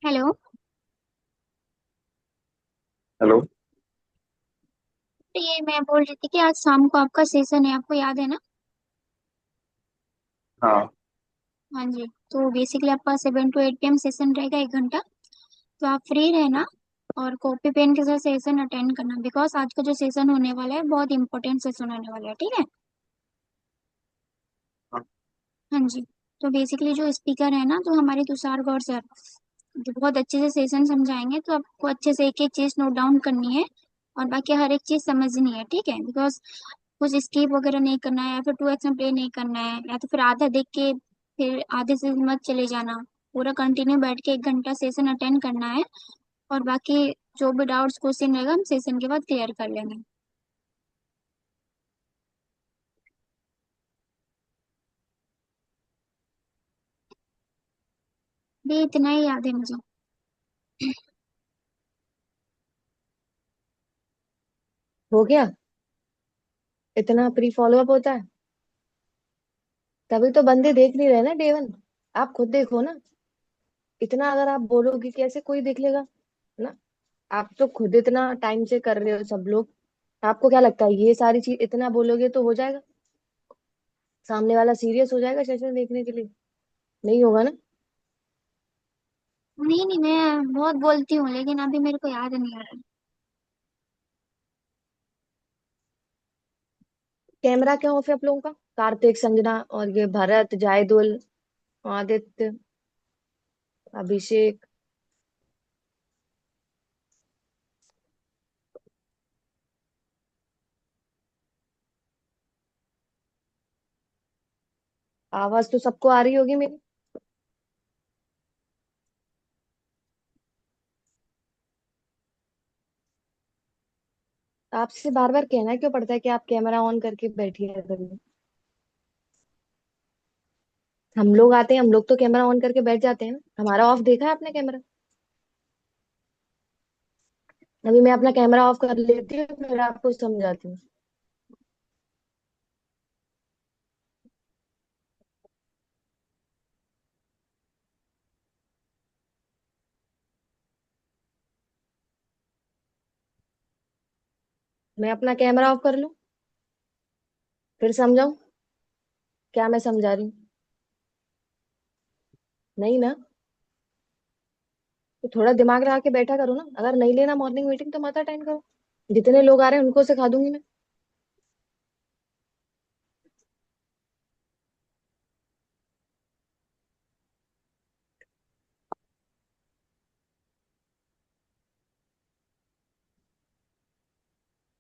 Hello. Hello. तो ये मैं बोल रही थी कि आज शाम को आपका सेशन है, आपको याद है ना? हाँ। हाँ जी। तो बेसिकली आपका 7 to 8 PM सेशन रहेगा, 1 घंटा। तो आप फ्री रहना और कॉपी पेन के साथ सेशन अटेंड करना, बिकॉज आज का जो सेशन होने वाला है बहुत इंपॉर्टेंट सेशन होने वाला है, ठीक है? हाँ। हाँ जी। तो बेसिकली जो स्पीकर है ना, तो हमारे तुषार गौर सर, जो बहुत अच्छे से सेशन समझाएंगे, तो आपको अच्छे से एक एक चीज नोट डाउन करनी है और बाकी हर एक चीज समझनी है, ठीक है? बिकॉज कुछ स्किप वगैरह नहीं करना है, या फिर 2 एक्शन प्ले नहीं करना है, या तो फिर आधा देख के फिर आधे से मत चले जाना। पूरा कंटिन्यू बैठ के 1 घंटा सेशन अटेंड करना है। और बाकी जो भी डाउट्स क्वेश्चन रहेगा हम सेशन के बाद क्लियर कर लेंगे। भी इतना ही याद है मुझे। हो गया। इतना प्री फॉलो अप होता है। तभी तो बंदे देख नहीं रहे ना डे 1। आप खुद देखो ना। इतना अगर आप बोलोगे कि ऐसे कोई देख लेगा ना। आप तो खुद इतना टाइम से कर रहे हो सब लोग। आपको क्या लगता है ये सारी चीज इतना बोलोगे तो हो जाएगा? सामने वाला सीरियस हो जाएगा सेशन देखने के लिए? नहीं होगा ना। नहीं नहीं, मैं बहुत बोलती हूँ लेकिन अभी मेरे को याद नहीं आ रहा। कैमरा क्या ऑफ है आप लोगों का? कार्तिक, संजना और ये भरत, जायदुल, आदित्य, अभिषेक। आवाज तो सबको आ रही होगी मेरी। आपसे बार बार कहना क्यों पड़ता है कि आप कैमरा ऑन करके बैठिए करिए? हम लोग आते हैं, हम लोग तो कैमरा ऑन करके बैठ जाते हैं ना। हमारा ऑफ देखा है आपने कैमरा? अभी मैं अपना कैमरा ऑफ कर लेती हूँ फिर आपको समझाती हूँ। मैं अपना कैमरा ऑफ कर लूँ फिर समझाऊं क्या मैं समझा रही हूँ? नहीं ना। तो थोड़ा दिमाग लगा के बैठा करो ना। अगर नहीं लेना मॉर्निंग मीटिंग तो मत अटेंड करो। जितने लोग आ रहे हैं उनको सिखा दूंगी मैं।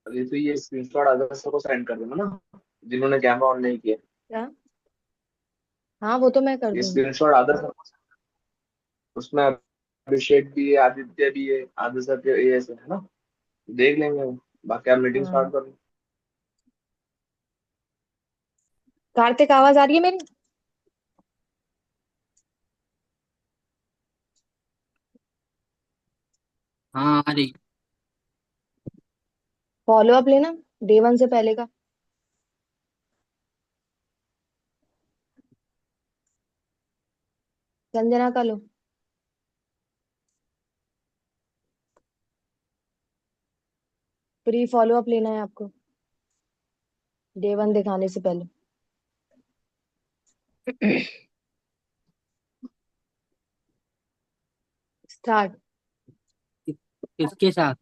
अभी तो ये स्क्रीनशॉट अगर सबको सेंड कर देना ना, जिन्होंने कैमरा ऑन नहीं किया। क्या? हाँ वो तो मैं कर ये दूंगी। स्क्रीनशॉट आदर सबको उसमें अभिषेक भी है, आदित्य भी है, आदर सब ये सब है ना। देख लेंगे वो। बाकी आप मीटिंग हाँ। स्टार्ट कर लो। कार्तिक आवाज आ रही है मेरी? हाँ अरे। फॉलो अप लेना डे 1 से पहले का। संजना का लो। प्री फॉलो अप लेना है आपको डे 1 दिखाने से पहले। स्टार्ट। किसके साथ?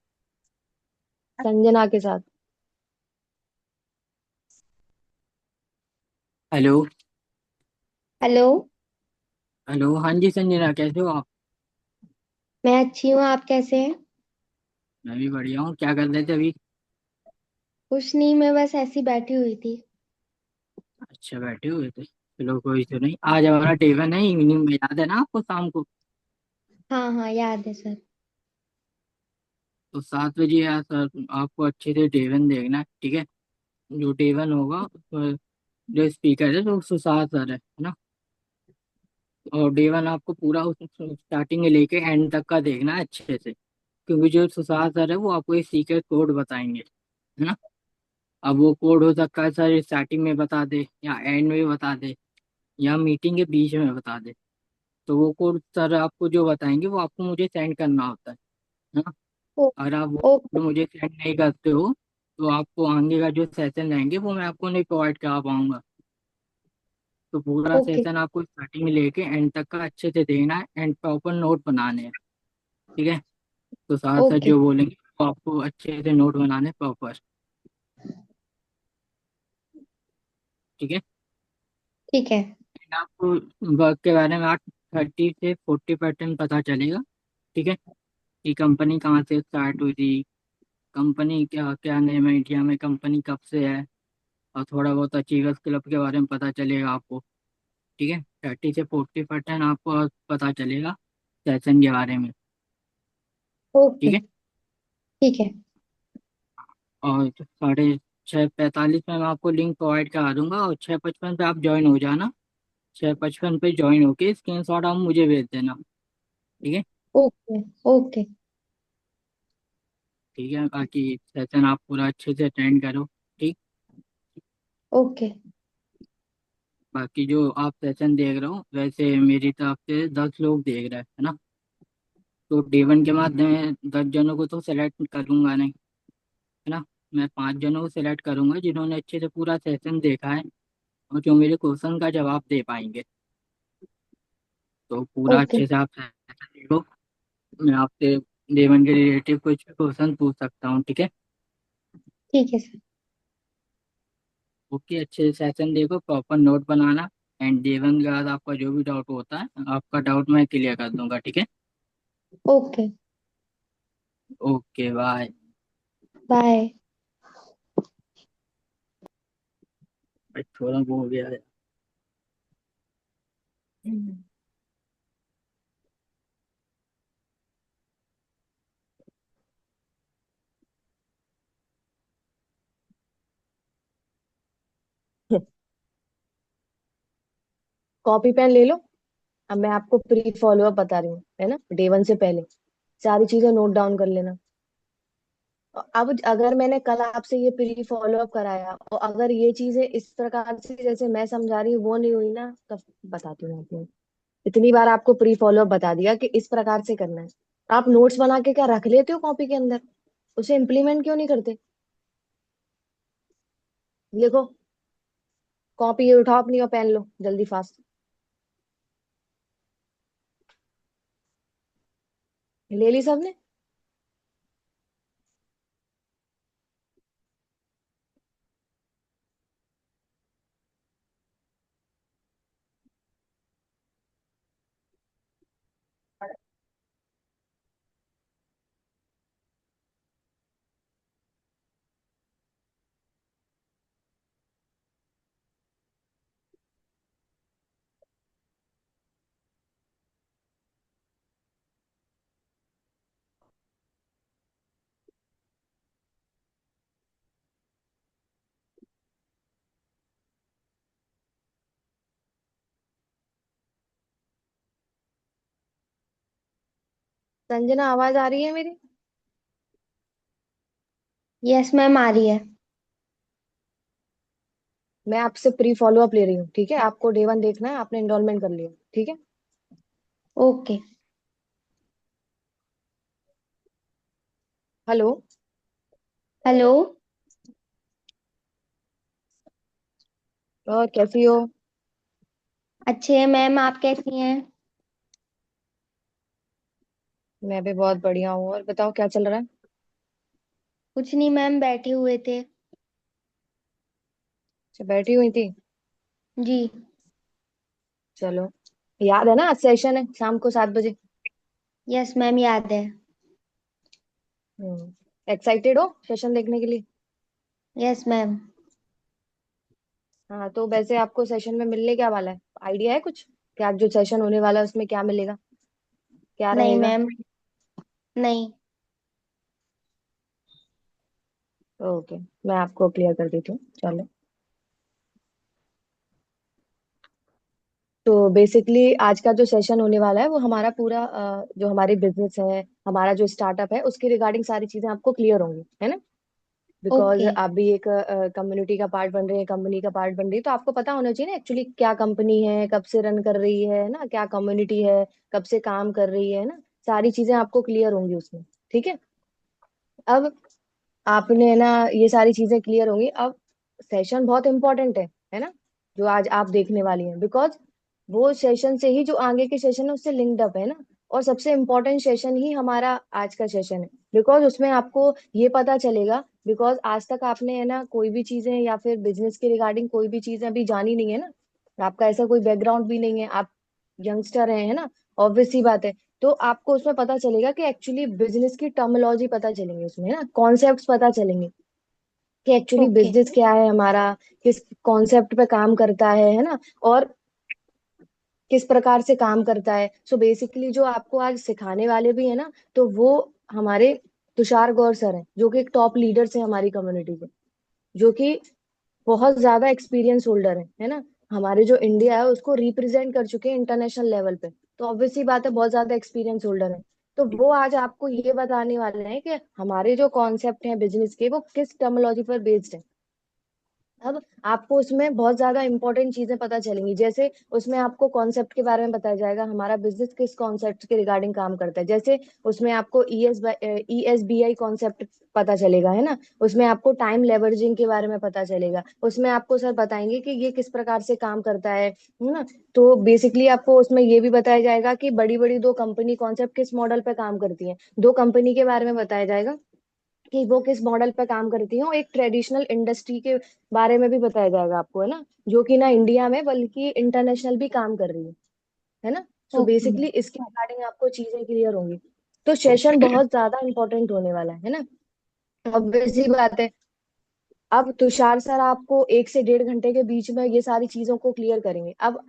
संजना के साथ। हेलो। हेलो। हेलो, हाँ जी संजना, कैसे हो आप? मैं अच्छी हूँ, आप कैसे हैं? मैं भी बढ़िया हूँ। क्या कर रहे थे अभी? कुछ नहीं, मैं बस ऐसी बैठी हुई थी। अच्छा, बैठे हुए थे। चलो कोई तो नहीं, आज हमारा टेबल है इवनिंग में, याद है ना आपको शाम को? हाँ हाँ, याद है सर। तो 7 बजे यार सर, आपको अच्छे से टेबल देखना है, ठीक है? जो टेबल होगा उसमें जो स्पीकर है तो सुशांत सर है ना। और टेबल आपको पूरा उस स्टार्टिंग में लेके एंड तक का देखना है अच्छे से, क्योंकि जो सुशांत सर है वो आपको एक सीक्रेट कोड बताएंगे, है ना। अब वो कोड हो सकता है सर स्टार्टिंग में बता दे, या एंड में बता दे, या मीटिंग के बीच में बता दे। तो वो कोड सर आपको जो बताएंगे वो आपको मुझे सेंड करना होता है ना। ओ, अगर आप वो ओ, कोड मुझे सेंड नहीं करते हो तो आपको आगे का जो सेशन रहेंगे वो मैं आपको नहीं प्रोवाइड करा पाऊंगा। तो पूरा ओके। सेशन आपको स्टार्टिंग लेके एंड तक का अच्छे से देखना है एंड प्रॉपर नोट बनाने हैं। ठीक है। तो साथ साथ ओके। जो बोलेंगे वो आपको अच्छे से नोट बनाने प्रॉपर। ठीक है। ठीक है। And आपको वर्क के बारे में आप 30 से 40% पता चलेगा। ठीक है। कि कंपनी कहाँ से स्टार्ट हुई थी, कंपनी क्या क्या नेम है, इंडिया में कंपनी कब से है, और थोड़ा बहुत अचीवर्स क्लब के बारे में पता चलेगा आपको। ठीक है। 30 से 40% आपको पता चलेगा सेशन के बारे में। ओके। ठीक है। ठीक है। और 6:45 में मैं आपको लिंक प्रोवाइड करा दूंगा और 6:55 पे आप ज्वाइन हो जाना। 6:55 पे ज्वाइन होके स्क्रीनशॉट आप मुझे भेज देना। ठीक है। ओके। ओके। ठीक है। बाकी सेशन आप पूरा अच्छे से अटेंड करो। ठीक। ओके। बाकी जो आप सेशन देख रहे हो वैसे मेरी तरफ से 10 लोग देख रहे हैं, है ना। तो D1 के बाद मैं 10 जनों को तो सेलेक्ट करूंगा नहीं, है ना। मैं 5 जनों को सिलेक्ट करूंगा जिन्होंने अच्छे से पूरा सेशन देखा है और जो मेरे क्वेश्चन का जवाब दे पाएंगे। तो पूरा ओके। अच्छे से आप सेशन देखो। मैं आपसे D1 के रिलेटिव कुछ क्वेश्चन पूछ सकता हूँ। ठीक है। ठीक है सर। ओके। अच्छे से सेशन देखो, proper note banana. And D1 के बाद आपका जो भी डाउट होता है आपका डाउट मैं क्लियर कर दूंगा। ठीक है। ओके। Okay bye. बाय। भाई थोड़ा वो हो गया है। कॉपी पेन ले लो। अब मैं आपको प्री फॉलो अप बता रही हूँ, है ना, डे 1 से पहले सारी चीजें नोट डाउन कर लेना। अब अगर मैंने कल आपसे ये प्री फॉलो अप कराया और अगर ये चीजें इस प्रकार से जैसे मैं समझा रही हूँ वो नहीं हुई ना, तब बताती हूँ आपको। इतनी बार आपको प्री फॉलो अप बता दिया कि इस प्रकार से करना है। आप नोट्स बना के क्या रख लेते हो कॉपी के अंदर? उसे इम्प्लीमेंट क्यों नहीं करते? लिखो। कॉपी उठाओ अपनी और पेन लो जल्दी फास्ट। ले ली सबने? संजना, आवाज आ रही है मेरी? यस मैम, आ रही है। मैं आपसे प्री फॉलो अप ले रही हूँ, ठीक है? आपको डे 1 देखना है, आपने एनरोलमेंट कर लिया, ठीक है? ओके। हेलो। हेलो। और कैसी हो? अच्छे हैं मैम, आप कैसी हैं? मैं भी बहुत बढ़िया हूँ। और बताओ क्या चल रहा है? कुछ नहीं मैम, बैठे हुए थे। अच्छा, बैठी हुई थी। जी। चलो। याद है ना आज सेशन है शाम को 7 बजे? यस मैम, याद है। एक्साइटेड हो सेशन देखने के लिए? Yes ma'am. हाँ, तो वैसे आपको सेशन में मिलने क्या वाला है? आइडिया है कुछ कि आज जो सेशन होने वाला है उसमें क्या मिलेगा, क्या नहीं रहेगा? मैम। नहीं। ओके, मैं आपको क्लियर कर देती हूँ, चलो। तो बेसिकली आज का जो सेशन होने वाला है वो हमारा पूरा जो हमारी बिजनेस है, हमारा जो स्टार्टअप है उसके रिगार्डिंग सारी चीजें आपको क्लियर होंगी, है ना। Because okay. आप भी एक कम्युनिटी का पार्ट बन रहे हैं, कंपनी का पार्ट बन रही है, तो आपको पता होना चाहिए ना एक्चुअली क्या कंपनी है, कब से रन कर रही है ना, क्या कम्युनिटी है, कब से काम कर रही है ना, सारी चीजें आपको क्लियर होंगी उसमें। ठीक है। अब आपने ना ये सारी चीजें क्लियर होंगी। अब सेशन बहुत इंपॉर्टेंट है ना, जो आज आप देखने वाली हैं, बिकॉज वो सेशन से ही जो आगे के सेशन है उससे लिंक्ड अप है ना। और सबसे इम्पोर्टेंट सेशन ही हमारा आज का सेशन है, बिकॉज उसमें आपको ये पता चलेगा, बिकॉज आज तक आपने है ना कोई भी चीजें या फिर बिजनेस के रिगार्डिंग कोई भी चीजें अभी जानी नहीं है ना, आपका ऐसा कोई बैकग्राउंड भी नहीं है, आप यंगस्टर हैं, है ना। ऑब्वियस सी बात है। तो आपको उसमें पता चलेगा कि एक्चुअली बिजनेस की टर्मिनोलॉजी पता चलेंगे उसमें, है ना, कॉन्सेप्ट्स पता चलेंगे कि एक्चुअली ओके। बिजनेस क्या है हमारा, किस कॉन्सेप्ट पे काम करता है ना, और किस प्रकार से काम करता है। सो बेसिकली जो आपको आज सिखाने वाले भी है ना, तो वो हमारे तुषार गौर सर हैं, जो कि एक टॉप लीडर्स हैं हमारी कम्युनिटी के, जो कि बहुत ज्यादा एक्सपीरियंस होल्डर है ना। हमारे जो इंडिया है उसको रिप्रेजेंट कर चुके हैं इंटरनेशनल लेवल पे, तो ऑब्वियसली बात है बहुत ज्यादा एक्सपीरियंस होल्डर है। तो वो आज आपको ये बताने वाले हैं कि हमारे जो कॉन्सेप्ट हैं बिजनेस के वो किस टर्मिनोलॉजी पर बेस्ड है। अब आपको उसमें बहुत ज्यादा इंपॉर्टेंट चीजें पता चलेंगी, जैसे उसमें आपको कॉन्सेप्ट के बारे में बताया जाएगा, हमारा बिजनेस किस कॉन्सेप्ट के रिगार्डिंग काम करता है। जैसे उसमें आपको ESBI कॉन्सेप्ट पता चलेगा, है ना। उसमें आपको टाइम लेवरेजिंग के बारे में पता चलेगा, उसमें आपको सर बताएंगे कि ये किस प्रकार से काम करता है ना। तो बेसिकली आपको उसमें ये भी बताया जाएगा कि बड़ी बड़ी दो कंपनी कॉन्सेप्ट किस मॉडल पे काम करती है, दो कंपनी के बारे में बताया जाएगा कि वो किस मॉडल पे काम करती है, और एक ट्रेडिशनल इंडस्ट्री के बारे में भी बताया जाएगा आपको, है ना, जो कि ना इंडिया में बल्कि इंटरनेशनल भी काम कर रही है ना। So okay. बेसिकली इसके रिगार्डिंग आपको चीजें क्लियर होंगी। तो सेशन बहुत ज्यादा इंपॉर्टेंट होने वाला है ना। ऑब्वियस सी बात है। अब तुषार सर आपको 1 से 1.5 घंटे के बीच में ये सारी चीजों को क्लियर करेंगे। अब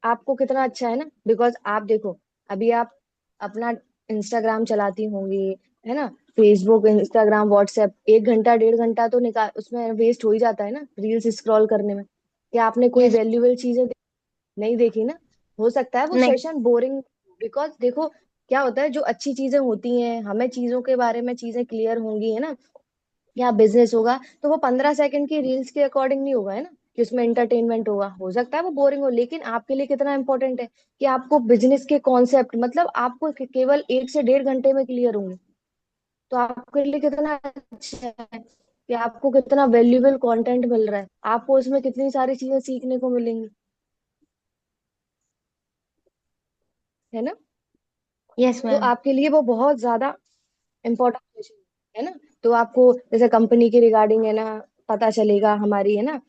आपको कितना अच्छा है ना, बिकॉज आप देखो, अभी आप अपना इंस्टाग्राम चलाती होंगी, है ना, फेसबुक, इंस्टाग्राम, व्हाट्सएप, 1 घंटा 1.5 घंटा तो निकाल उसमें वेस्ट हो ही जाता है ना रील्स स्क्रॉल करने में। क्या आपने कोई यस। वैल्यूएबल चीजें नहीं देखी ना। हो सकता है वो नहीं। सेशन बोरिंग, बिकॉज देखो क्या होता है, जो अच्छी चीजें होती हैं, हमें चीजों के बारे में चीजें क्लियर होंगी, है ना, या बिजनेस होगा, तो वो 15 सेकंड की रील्स के अकॉर्डिंग नहीं होगा, है ना, कि उसमें एंटरटेनमेंट होगा। हो सकता है वो बोरिंग हो, लेकिन आपके लिए कितना इंपॉर्टेंट है कि आपको बिजनेस के कॉन्सेप्ट मतलब आपको केवल 1 से 1.5 घंटे में क्लियर होंगे। तो आपके लिए कितना अच्छा है कि आपको कितना वैल्यूएबल कंटेंट मिल रहा है, आपको उसमें कितनी सारी चीजें सीखने को मिलेंगी, है ना। यस तो मैम। आपके लिए वो बहुत ज्यादा इम्पोर्टेंट सेशन है ना। तो आपको जैसे कंपनी के रिगार्डिंग है ना पता चलेगा हमारी, है ना,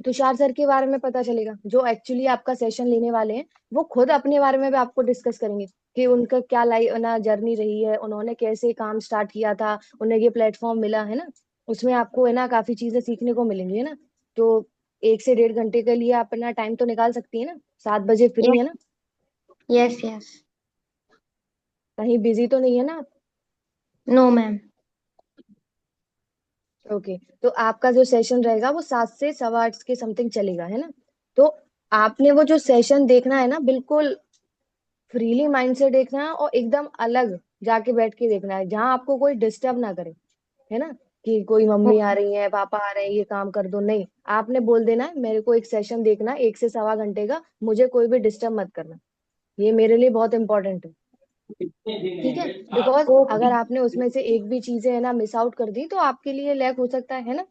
तुषार सर के बारे में पता चलेगा, जो एक्चुअली आपका सेशन लेने वाले हैं। वो खुद अपने बारे में भी आपको डिस्कस करेंगे कि उनका क्या लाइफ ना जर्नी रही है, उन्होंने कैसे काम स्टार्ट किया था, उन्हें ये प्लेटफॉर्म मिला, है ना। उसमें आपको है ना काफी चीजें सीखने को मिलेंगी, है ना। तो 1 से 1.5 घंटे के लिए आप अपना टाइम तो निकाल सकती है ना, 7 बजे फ्री है यस। ना, यस। यस। कहीं बिजी तो नहीं है ना। No ma'am. ओके। तो आपका जो सेशन रहेगा वो 7 से 8:15 के समथिंग चलेगा, है ना। तो आपने वो जो सेशन देखना है ना, बिल्कुल फ्रीली माइंड से देखना है, और एकदम अलग जाके बैठ के देखना है, जहाँ आपको कोई डिस्टर्ब ना करे, है ना, कि कोई मम्मी आ रही है, पापा आ रहे हैं, ये काम कर दो, नहीं। आपने बोल देना है मेरे को एक सेशन देखना है 1 से 1.25 घंटे का, मुझे कोई भी डिस्टर्ब मत करना। ये मेरे लिए बहुत इंपॉर्टेंट है। ठीक है। Because okay. अगर आपने उसमें से एक भी चीजें है ना मिस आउट कर दी तो आपके लिए लैक हो सकता है ना।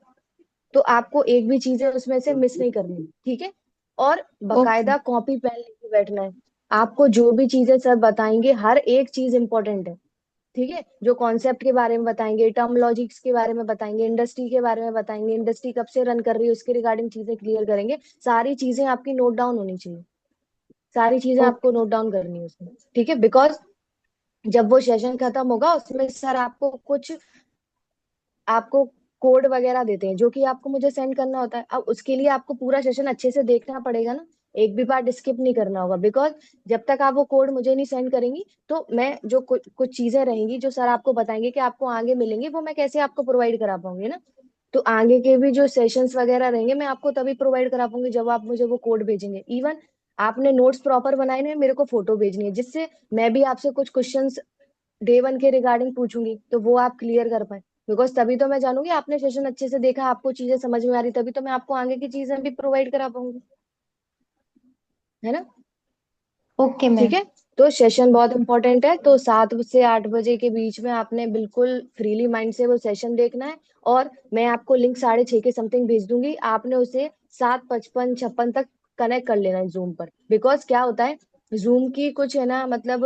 तो आपको एक भी चीजें उसमें से मिस नहीं करनी, ठीक है। और ओके। बकायदा कॉपी पेन लेके बैठना है। आपको जो भी चीजें सर बताएंगे हर एक चीज इंपॉर्टेंट है, ठीक है। जो कॉन्सेप्ट के बारे में बताएंगे, टर्मोलॉजिक्स के बारे में बताएंगे, इंडस्ट्री के बारे में बताएंगे, इंडस्ट्री कब से रन कर रही है उसके रिगार्डिंग चीजें क्लियर करेंगे। सारी चीजें आपकी नोट डाउन होनी चाहिए, सारी चीजें आपको ओके। नोट डाउन करनी है उसमें, ठीक है। बिकॉज जब वो सेशन खत्म होगा उसमें सर आपको कोड वगैरह देते हैं जो कि आपको मुझे सेंड करना होता है। अब उसके लिए आपको पूरा सेशन अच्छे से देखना पड़ेगा ना, एक भी पार्ट स्किप नहीं करना होगा, बिकॉज जब तक आप वो कोड मुझे नहीं सेंड करेंगी तो मैं जो कुछ चीजें रहेंगी जो सर आपको बताएंगे कि आपको आगे मिलेंगी, वो मैं कैसे आपको प्रोवाइड करा पाऊंगी ना। तो आगे के भी जो सेशंस वगैरह रहेंगे मैं आपको तभी प्रोवाइड करा पाऊंगी जब आप मुझे वो कोड भेजेंगे। इवन आपने नोट्स प्रॉपर बनाए हैं, मेरे को फोटो भेजनी है, जिससे मैं भी आपसे कुछ क्वेश्चंस डे 1 के रिगार्डिंग पूछूंगी तो वो आप क्लियर कर पाए। बिकॉज तभी तो मैं जानूंगी आपने सेशन अच्छे से देखा, आपको चीजें समझ में आ रही, तभी तो मैं आपको आगे की चीजें भी प्रोवाइड करा पाऊंगी, है ना। ओके ठीक मैम। है। तो सेशन बहुत इंपॉर्टेंट है, तो 7 से 8 बजे के बीच में आपने बिल्कुल फ्रीली माइंड से वो सेशन देखना है। और मैं आपको लिंक 6:30 के समथिंग भेज दूंगी, आपने उसे 7:55 56 तक कनेक्ट कर लेना है जूम पर। बिकॉज क्या होता है, जूम की कुछ है ना, मतलब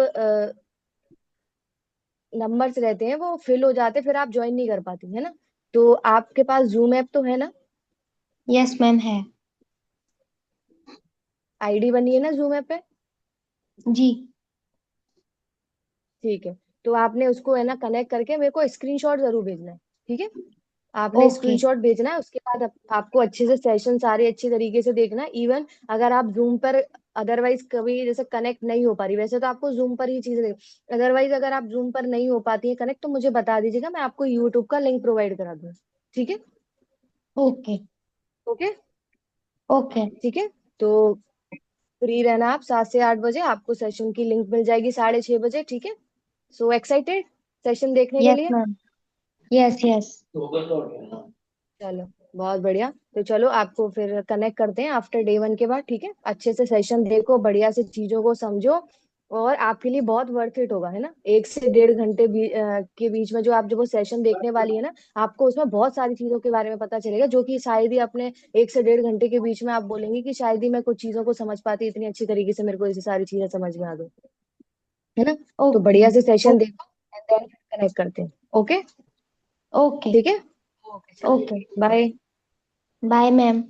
नंबर्स रहते हैं वो फिल हो जाते, फिर आप ज्वाइन नहीं कर पाती है ना। तो आपके पास जूम ऐप तो है ना, यस मैम है। आईडी बनी है ना जूम ऐप पे। जी। ठीक है। तो आपने उसको है ना कनेक्ट करके मेरे को स्क्रीनशॉट जरूर भेजना है। ठीक है। आपने ओके। स्क्रीनशॉट भेजना है, उसके बाद आपको अच्छे से सेशन सारे अच्छी तरीके से देखना है। इवन अगर आप जूम पर अदरवाइज कभी जैसे कनेक्ट नहीं हो पा रही, वैसे तो आपको जूम पर ही चीजें देख, अदरवाइज अगर आप जूम पर नहीं हो पाती है कनेक्ट, तो मुझे बता दीजिएगा, मैं आपको यूट्यूब का लिंक प्रोवाइड करा दूँ। ठीक है। ओके। ओके। ओके। ठीक है। तो फ्री रहना आप, 7 से 8 बजे आपको सेशन की लिंक मिल जाएगी 6:30 बजे। ठीक है। सो एक्साइटेड सेशन देखने के यस लिए। मैम। Yes yes. चलो बहुत बढ़िया। तो चलो आपको फिर कनेक्ट करते हैं आफ्टर डे 1 के बाद। ठीक है। अच्छे से सेशन देखो, बढ़िया से चीजों को समझो, और आपके लिए बहुत वर्थ इट होगा, है ना। 1 से 1.5 घंटे के बीच में जो आप जो वो सेशन देखने वाली है ना, आपको उसमें बहुत सारी चीजों के बारे में पता चलेगा, जो कि शायद ही अपने 1 से 1.5 घंटे के बीच में आप बोलेंगे कि शायद ही मैं कुछ चीजों को समझ पाती, इतनी अच्छी तरीके से मेरे को ये सारी चीजें समझ में आ गई, है ना। तो ओके। बढ़िया से सेशन देखो एंड देन कनेक्ट करते हैं। ओके। ओके। ठीक है। ओके चलिए। ओके। बाय। Bye ma'am.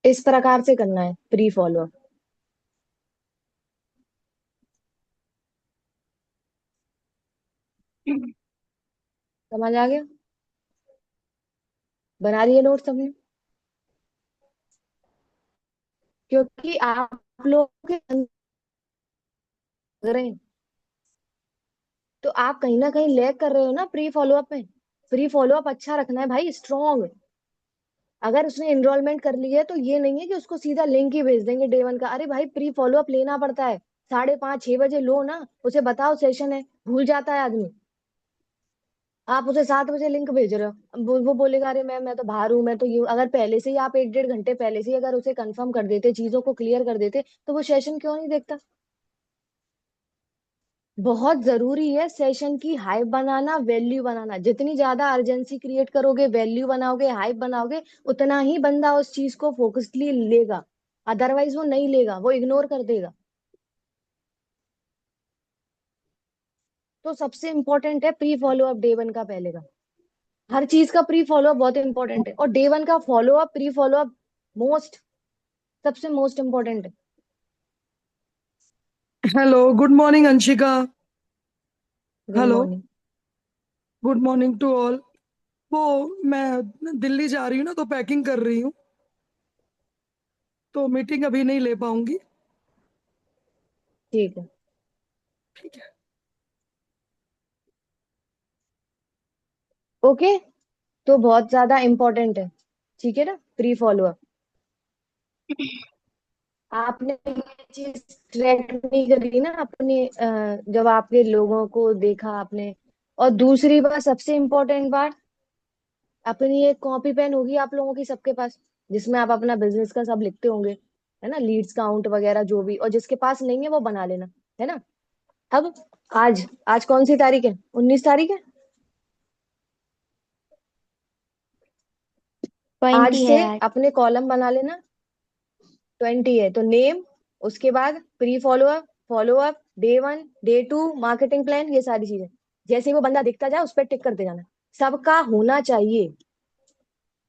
इस प्रकार से करना है प्री फॉलो। समझ आ गया। बना लिए नोट सबने, क्योंकि आप लोग के अंदर हैं, तो आप कहीं ना कहीं लैग कर रहे हो ना प्री फॉलो अप में। प्री फॉलो अप अच्छा रखना है भाई, स्ट्रॉन्ग। अगर उसने एनरोलमेंट कर ली है तो ये नहीं है कि उसको सीधा लिंक ही भेज देंगे डे 1 का। अरे भाई प्री फॉलो अप लेना पड़ता है, 5:30 6 बजे लो ना, उसे बताओ सेशन है, भूल जाता है आदमी। आप उसे 7 बजे लिंक भेज रहे हो, अब वो बोलेगा अरे मैं तो बाहर हूँ, मैं तो यूं। अगर पहले से ही आप 1 1.5 घंटे पहले से ही अगर उसे कंफर्म कर देते, चीजों को क्लियर कर देते, तो वो सेशन क्यों नहीं देखता। बहुत जरूरी है सेशन की हाइप बनाना, वैल्यू बनाना। जितनी ज्यादा अर्जेंसी क्रिएट करोगे, वैल्यू बनाओगे, हाइप बनाओगे, उतना ही बंदा उस चीज को फोकसली लेगा। अदरवाइज वो नहीं लेगा, वो इग्नोर कर देगा। तो सबसे इंपॉर्टेंट है प्री फॉलो अप डे 1 का, पहले का। हर चीज का प्री फॉलो अप बहुत इंपॉर्टेंट है, और डे 1 का follow up, pre follow up most, सबसे मोस्ट इंपॉर्टेंट है। Hello, good morning Anshika. Good hello, morning. Good morning to all. वो मैं दिल्ली जा रही हूँ ना, तो पैकिंग कर रही हूँ, तो मीटिंग अभी नहीं ले पाऊंगी। ठीक है। ठीक है। ओके। तो बहुत ज्यादा इंपॉर्टेंट है, ठीक है ना, प्री फॉलो अप। आपने ये चीज ट्रैक नहीं करी ना अपनी, जब आपके लोगों को देखा आपने। और दूसरी बात, सबसे इम्पोर्टेंट बात, अपनी एक कॉपी पेन होगी आप लोगों की सबके पास, जिसमें आप अपना बिजनेस का सब लिखते होंगे, है ना, लीड्स काउंट वगैरह जो भी। और जिसके पास नहीं है वो बना लेना, है ना। अब आज आज कौन सी तारीख है, 19 तारीख है। आज 20 है से आज। अपने कॉलम बना लेना। 20 है तो नेम, उसके बाद pre follow up, follow up, day 1 day 2, marketing plan, ये सारी चीजें। जैसे ही वो बंदा दिखता जाए उस पर टिक करते जाना। सबका होना चाहिए,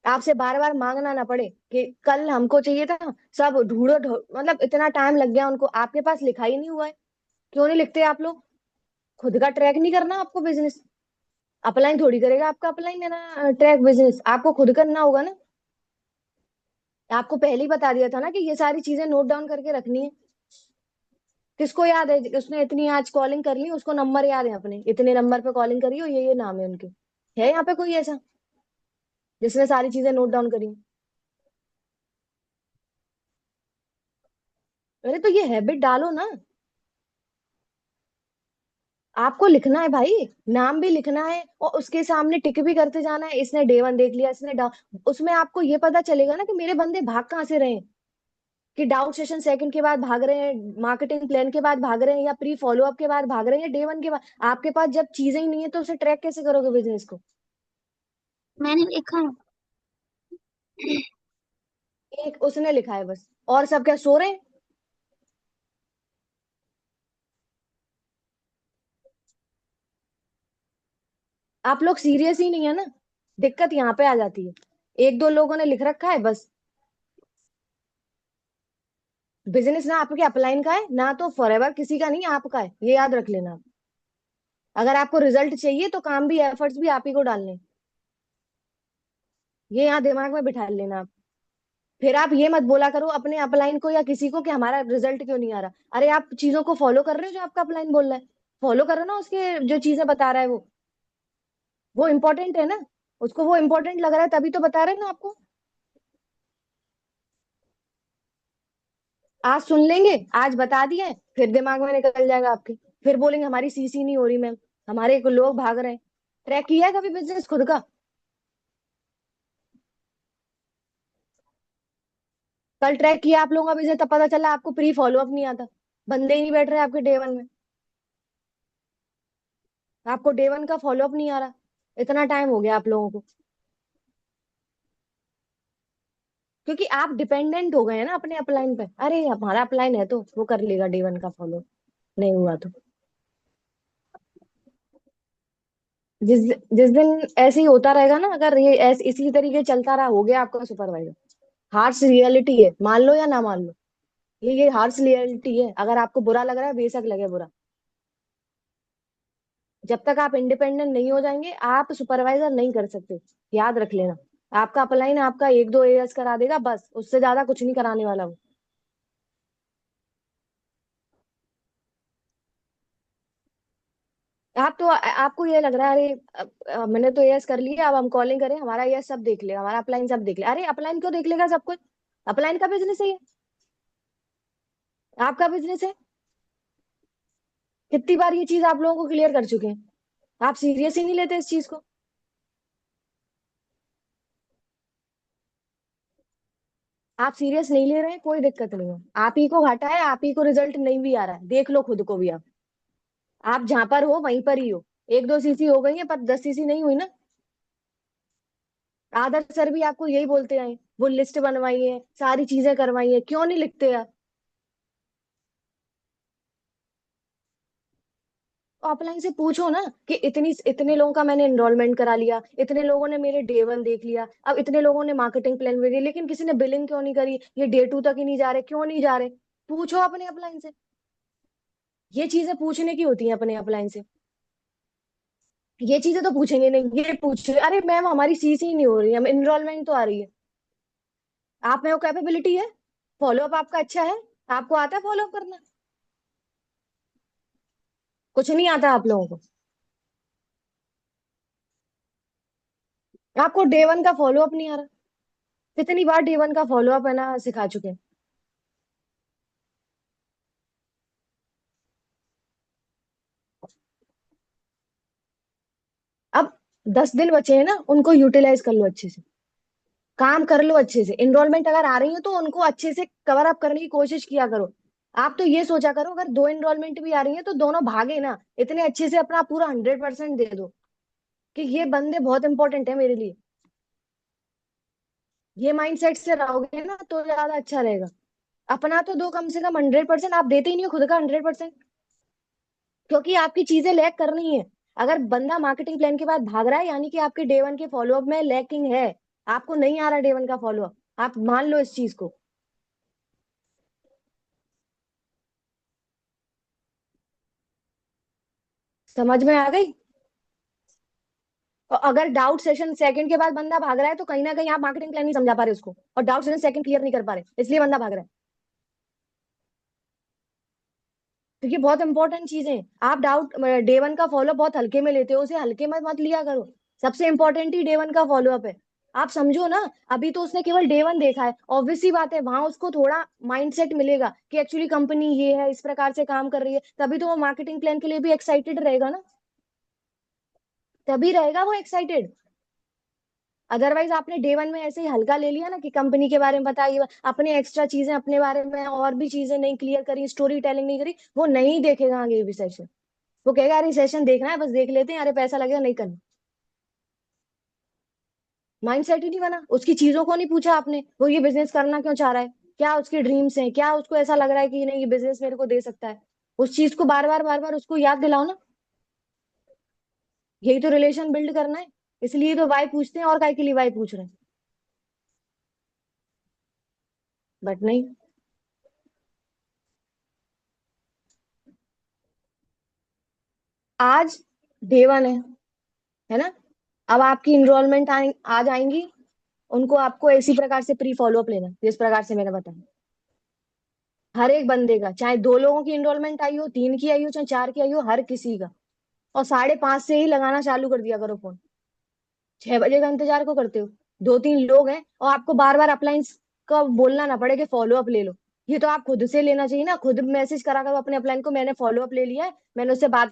आपसे बार बार मांगना ना पड़े कि कल हमको चाहिए था। सब मतलब इतना टाइम लग गया उनको, आपके पास लिखा ही नहीं हुआ है। क्यों नहीं लिखते आप लोग। खुद का ट्रैक नहीं करना आपको बिजनेस, अपलाइन थोड़ी करेगा आपका, अपलाइन है ना ट्रैक बिजनेस, आपको खुद करना होगा ना। आपको पहले ही बता दिया था ना कि ये सारी चीजें नोट डाउन करके रखनी है। किसको याद है उसने इतनी आज कॉलिंग कर ली, उसको नंबर याद है अपने, इतने नंबर पे कॉलिंग करी हो, ये नाम है उनके। है यहाँ पे कोई ऐसा जिसने सारी चीजें नोट डाउन करी। अरे तो ये हैबिट डालो ना। आपको लिखना है भाई, नाम भी लिखना है और उसके सामने टिक भी करते जाना है, इसने डे वन देख लिया, इसने उसमें आपको ये पता चलेगा ना कि मेरे बंदे भाग कहाँ से रहे हैं, कि डाउट सेशन सेकंड के बाद भाग रहे हैं, मार्केटिंग प्लान के बाद भाग रहे हैं, या प्री फॉलो अप के बाद भाग रहे हैं, या डे वन के बाद। आपके पास जब चीजें ही नहीं है तो उसे ट्रैक कैसे करोगे बिजनेस को? मैंने लिखा है। एक उसने लिखा है बस, और सब क्या सो रहे हैं? आप लोग सीरियस ही नहीं है ना, दिक्कत यहाँ पे आ जाती है। एक दो लोगों ने लिख रखा है बस। बिजनेस ना आपके अपलाइन का है ना, तो फॉरएवर किसी का नहीं, आपका है, ये याद रख लेना। अगर आपको रिजल्ट चाहिए तो काम भी एफर्ट्स भी आप ही को डालने हैं। ये यहाँ दिमाग में बिठा लेना आप। फिर आप ये मत बोला करो अपने अपलाइन को या किसी को कि हमारा रिजल्ट क्यों नहीं आ रहा। अरे आप चीजों को फॉलो कर रहे हो जो आपका अपलाइन बोल रहा है, फॉलो करो ना उसके जो चीजें बता रहा है वो इम्पोर्टेंट है ना। उसको वो इम्पोर्टेंट लग रहा है तभी तो बता रहे हैं ना आपको। आज सुन लेंगे, आज बता दिए, फिर दिमाग में निकल जाएगा आपके, फिर बोलेंगे हमारी सीसी नहीं हो रही मैम, हमारे को लोग भाग रहे हैं। ट्रैक किया है कभी बिजनेस खुद का? कल ट्रैक किया आप लोगों का बिजनेस, तब पता चला आपको प्री फॉलो अप नहीं आता, बंदे ही नहीं बैठ रहे आपके डे वन में, आपको डे वन का फॉलो अप नहीं आ रहा। इतना टाइम हो गया आप लोगों को, क्योंकि आप डिपेंडेंट हो गए हैं ना अपने अपलाइन पे। अरे हमारा अपलाइन है तो वो कर लेगा डे वन का फॉलो, नहीं हुआ तो। जिस जिस दिन ऐसे ही होता रहेगा ना, अगर ये ऐसे इसी तरीके चलता रहा, हो गया आपका सुपरवाइजर। हार्श रियलिटी है, मान लो या ना मान लो, ये हार्श रियलिटी है। अगर आपको बुरा लग रहा है, बेशक लगे बुरा, जब तक आप इंडिपेंडेंट नहीं हो जाएंगे आप सुपरवाइजर नहीं कर सकते, याद रख लेना। आपका अपलाइन आपका एक दो एएस करा देगा बस, उससे ज्यादा कुछ नहीं कराने वाला वो। आप तो आपको ये लग रहा है अरे मैंने तो एएस कर लिया, अब हम कॉलिंग करें, हमारा एएस सब देख लेगा, हमारा अपलाइन सब देख लेगा। अरे अपलाइन क्यों देख लेगा सब कुछ? अपलाइन का बिजनेस है ये, आपका बिजनेस है। कितनी बार ये चीज आप लोगों को क्लियर कर चुके हैं, आप सीरियस ही नहीं लेते इस चीज को। आप सीरियस नहीं ले रहे हैं, कोई दिक्कत नहीं है, आप ही को घाटा है, आप ही को रिजल्ट नहीं भी आ रहा है, देख लो खुद को भी आप जहां पर हो वहीं पर ही हो। एक दो सीसी हो गई है पर 10 सीसी नहीं हुई ना। आदर्श सर भी आपको यही बोलते आए, वो लिस्ट बनवाई है, सारी चीजें करवाई है, क्यों नहीं लिखते आप? ऑफलाइन से पूछो ना कि इतनी इतने लोगों का मैंने एनरोलमेंट करा लिया, इतने लोगों ने मेरे डे वन देख लिया, अब इतने लोगों ने मार्केटिंग प्लान में दिया, लेकिन किसी ने बिलिंग क्यों नहीं करी, ये डे टू तक ही नहीं जा रहे, क्यों नहीं जा रहे? पूछो अपने अपलाइन से, ये चीजें पूछने की होती हैं अपने अपलाइन से। ये चीजें तो पूछेंगे नहीं, ये पूछे अरे मैम हमारी सीसी ही नहीं हो रही, हम एनरोलमेंट तो आ रही है। आप में वो कैपेबिलिटी है, फॉलो अप आपका अच्छा है, आपको आता है फॉलो अप करना? कुछ नहीं आता आप लोगों को। आपको डे वन का फॉलो अप नहीं आ रहा, कितनी बार डे वन का फॉलो अप है ना सिखा चुके हैं। अब 10 दिन बचे हैं ना, उनको यूटिलाइज कर लो अच्छे से, काम कर लो अच्छे से। एनरोलमेंट अगर आ रही है तो उनको अच्छे से कवर अप करने की कोशिश किया करो। आप तो ये सोचा करो अगर दो एनरोलमेंट भी आ रही है तो दोनों भागे ना, इतने अच्छे से अपना पूरा 100% दे दो कि ये बंदे बहुत इंपॉर्टेंट है मेरे लिए। ये माइंडसेट से रहोगे ना तो ज्यादा अच्छा रहेगा। अपना तो दो कम से कम 100%, आप देते ही नहीं हो खुद का 100%, क्योंकि आपकी चीजें लैग करनी है। अगर बंदा मार्केटिंग प्लान के बाद भाग रहा है यानी कि आपके डे वन के फॉलोअप में लैकिंग है, आपको नहीं आ रहा डे वन का फॉलोअप, आप मान लो इस चीज को। समझ में आ गई? और अगर डाउट सेशन सेकंड के बाद बंदा भाग रहा है तो कहीं ना कहीं आप मार्केटिंग प्लान नहीं समझा पा रहे उसको, और डाउट सेशन सेकंड क्लियर नहीं कर पा रहे, इसलिए बंदा भाग रहा है। तो ये बहुत इंपॉर्टेंट चीजें हैं। आप डाउट डे वन का फॉलोअप बहुत हल्के में लेते हो, उसे हल्के में मत लिया करो। सबसे इंपॉर्टेंट ही डे वन का फॉलोअप है। आप समझो ना, अभी तो उसने केवल डे 1 देखा है, ऑब्वियसली बात है वहां उसको थोड़ा माइंडसेट मिलेगा कि एक्चुअली कंपनी ये है, इस प्रकार से काम कर रही है, तभी तो वो मार्केटिंग प्लान के लिए भी एक्साइटेड रहेगा ना, तभी रहेगा वो एक्साइटेड। अदरवाइज आपने डे 1 में ऐसे ही हल्का ले लिया ना कि कंपनी के बारे में बताइए, अपने एक्स्ट्रा चीजें अपने बारे में और भी चीजें नहीं क्लियर करी, स्टोरी टेलिंग नहीं करी, वो नहीं देखेगा आगे भी सेशन। वो कहेगा अरे सेशन देखना है, बस देख लेते हैं, अरे पैसा लगेगा, नहीं करना। माइंड सेट ही नहीं बना, उसकी चीजों को नहीं पूछा आपने, वो ये बिजनेस करना क्यों चाह रहा है, क्या उसके ड्रीम्स हैं, क्या उसको ऐसा लग रहा है कि नहीं ये बिजनेस मेरे को दे सकता है। उस चीज को बार बार उसको याद दिलाओ ना। यही तो रिलेशन बिल्ड करना है, इसलिए तो वाई पूछते हैं, और काय के लिए वाई पूछ रहे हैं। बट नहीं। आज डे 1 है ना। अब आपकी इनरोलमेंट आ जाएंगी, उनको आपको इसी प्रकार से प्री फॉलोअप लेना, जिस प्रकार से मैंने बताया। हर एक बंदे का, चाहे 2 लोगों की इनरोलमेंट आई हो, 3 की आई हो, चाहे 4 की आई हो, हर किसी का। और 5:30 से ही लगाना चालू कर दिया करो फोन। 6 बजे का इंतजार को करते हो? 2-3 लोग हैं और आपको बार बार अपलाइंस का बोलना ना पड़े कि फॉलो अप ले लो। ये तो आप खुद से लेना चाहिए ना, खुद मैसेज करा करो अपने अपलाइन को, मैंने फॉलो अप ले लिया है, मैंने उससे बात